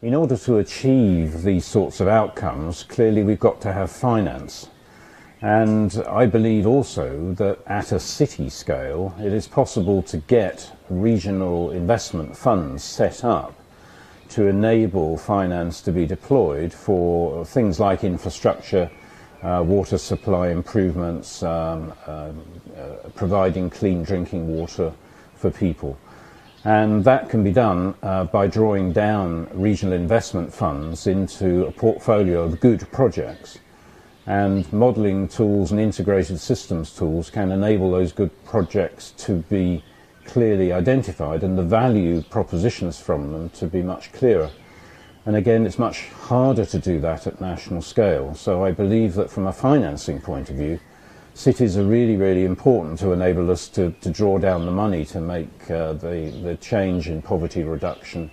In order to achieve these sorts of outcomes, clearly we've got to have finance. And I believe also that at a city scale, it is possible to get regional investment funds set up to enable finance to be deployed for things like infrastructure, water supply improvements, providing clean drinking water for people. And that can be done by drawing down regional investment funds into a portfolio of good projects. And modelling tools and integrated systems tools can enable those good projects to be clearly identified and the value propositions from them to be much clearer. And again, it's much harder to do that at national scale. So I believe that from a financing point of view, cities are really, really important to enable us to draw down the money to make the change in poverty reduction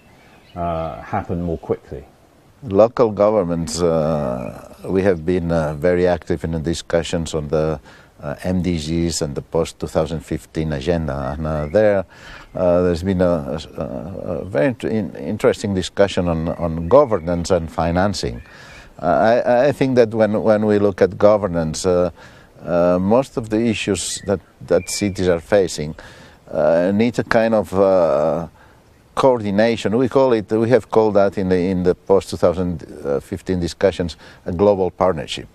happen more quickly. Local governments, we have been very active in the discussions on the MDGs and the post-2015 agenda, and there's been a very interesting discussion on governance and financing. I think that when we look at governance, most of the issues that cities are facing need a kind of coordination. We have called that in the post-2015 discussions a global partnership.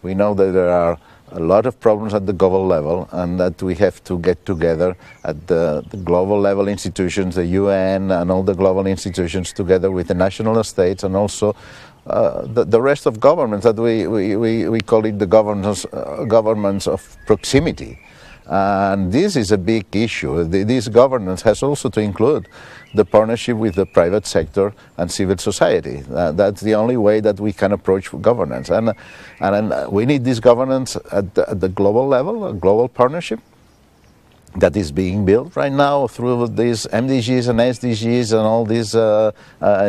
We know that there are a lot of problems at the global level, and that we have to get together at the global level institutions, the UN and all the global institutions, together with the national states and also the rest of governments, that we call it the governments of proximity. And this is a big issue. This governance has also to include the partnership with the private sector and civil society. That's the only way that we can approach governance. And we need this governance at the global level, a global partnership that is being built right now through these MDGs and SDGs and all these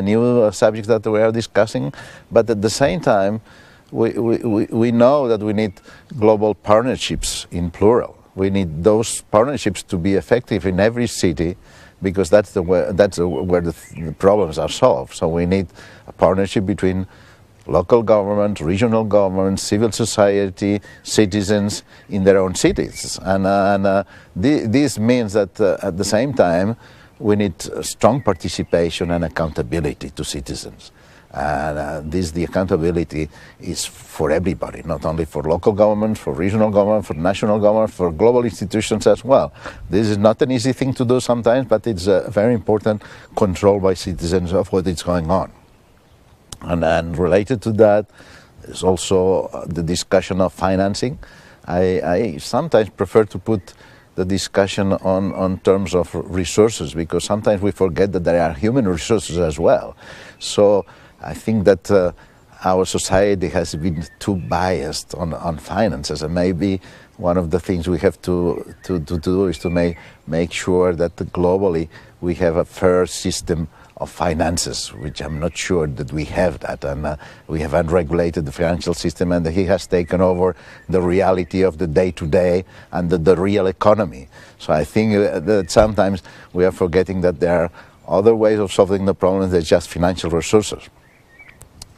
new subjects that we are discussing. But at the same time, we know that we need global partnerships in plural. We need those partnerships to be effective in every city, because that's where the problems are solved. So we need a partnership between local government, regional government, civil society, citizens in their own cities. And this means that at the same time we need strong participation and accountability to citizens. And the accountability is for everybody, not only for local governments, for regional government, for national government, for global institutions as well. This is not an easy thing to do sometimes, but it's a very important control by citizens of what is going on. And related to that is also the discussion of financing. I sometimes prefer to put the discussion on terms of resources, because sometimes we forget that there are human resources as well. So I think that our society has been too biased on finances, and maybe one of the things we have to do is to make sure that globally we have a fair system of finances, which I'm not sure that we have that, and we have unregulated the financial system, and he has taken over the reality of the day-to-day and the real economy. So I think that sometimes we are forgetting that there are other ways of solving the problem than just financial resources.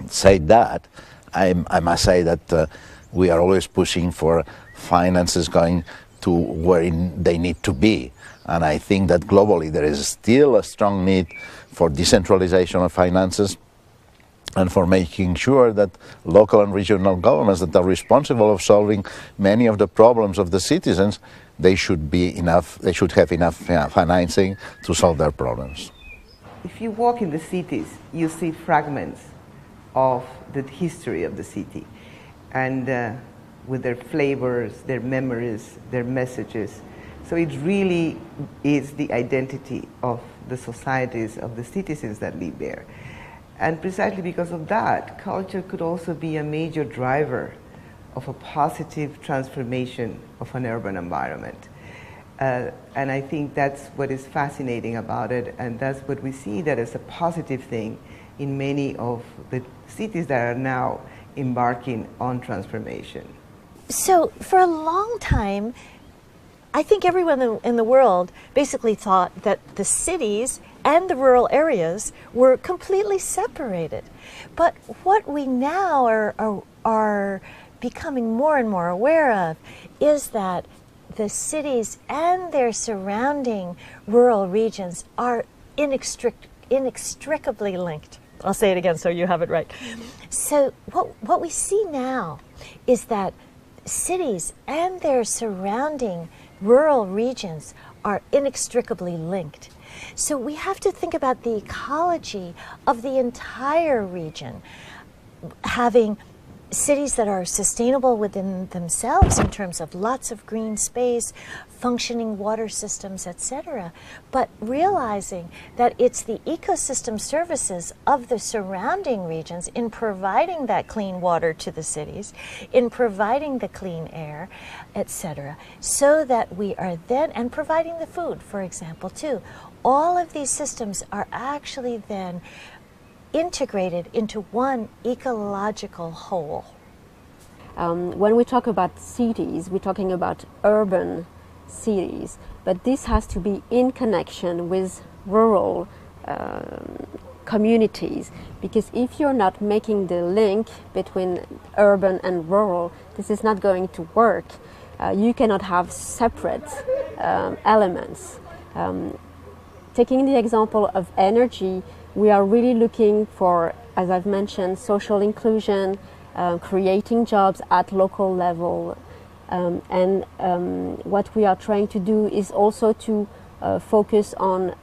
Say that, I must say that we are always pushing for finances going to where they need to be. And I think that globally there is still a strong need for decentralization of finances and for making sure that local and regional governments that are responsible of solving many of the problems of the citizens, they should have enough financing to solve their problems. If you walk in the cities, you see fragments of the history of the city, and with their flavors, their memories, their messages. So it really is the identity of the societies, of the citizens that live there. And precisely because of that, culture could also be a major driver of a positive transformation of an urban environment. And I think that's what is fascinating about it, and that's what we see that as a positive thing in many of the cities that are now embarking on transformation. So for a long time, I think everyone in the world basically thought that the cities and the rural areas were completely separated. But what we now are becoming more and more aware of is that the cities and their surrounding rural regions are inextricably linked. I'll say it again so you have it right. So what we see now is that cities and their surrounding rural regions are inextricably linked. So we have to think about the ecology of the entire region, having cities that are sustainable within themselves in terms of lots of green space, functioning water systems, etc. But realizing that it's the ecosystem services of the surrounding regions in providing that clean water to the cities, in providing the clean air, etc. So that we are then, and providing the food, for example, too. All of these systems are actually then integrated into one ecological whole. When we talk about cities, we're talking about urban cities, but this has to be in connection with rural communities, because if you're not making the link between urban and rural, this is not going to work. You cannot have separate elements. Taking the example of energy, we are really looking for, as I've mentioned, social inclusion, creating jobs at local level, and what we are trying to do is also to focus on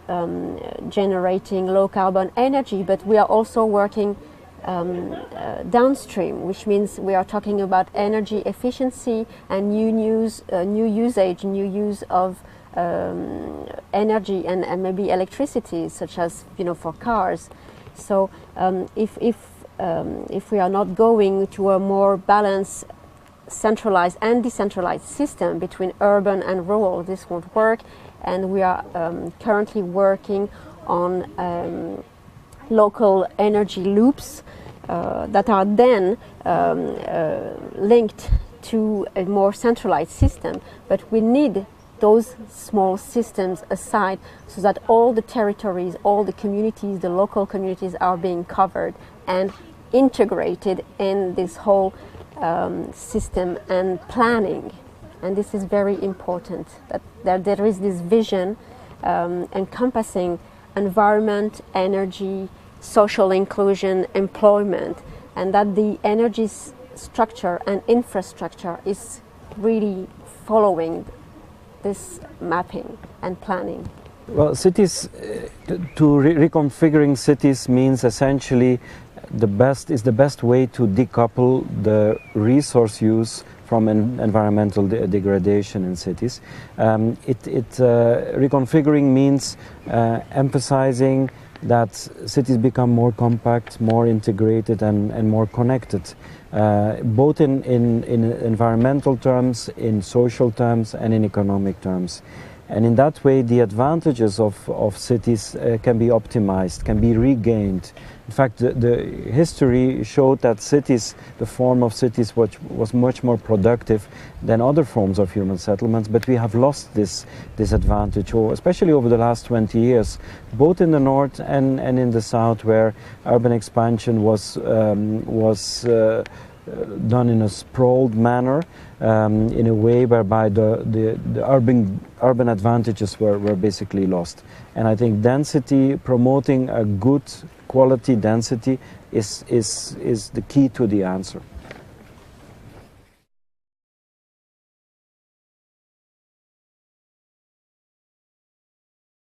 generating low carbon energy, but we are also working downstream, which means we are talking about energy efficiency and new use of energy and maybe electricity, such as for cars. So if we are not going to a more balanced, centralized and decentralized system between urban and rural, this won't work. And we are currently working on local energy loops that are then linked to a more centralized system. But we need those small systems aside so that all the territories, all the communities, the local communities are being covered and integrated in this whole system and planning. And this is very important, that there is this vision encompassing environment, energy, social inclusion, employment, and that the energy structure and infrastructure is really following this mapping and planning. Well, cities, reconfiguring cities means essentially the best way to decouple the resource use from environmental degradation in cities. Reconfiguring means emphasizing that cities become more compact, more integrated and more connected, both in environmental terms, in social terms and in economic terms. And in that way the advantages of cities can be optimized, can be regained. In fact, the history showed that cities, the form of cities was much more productive than other forms of human settlements, but we have lost this advantage, especially over the last 20 years, both in the north and in the south, where urban expansion was done in a sprawled manner, in a way whereby the urban advantages were basically lost. And I think density, promoting a good quality density is the key to the answer.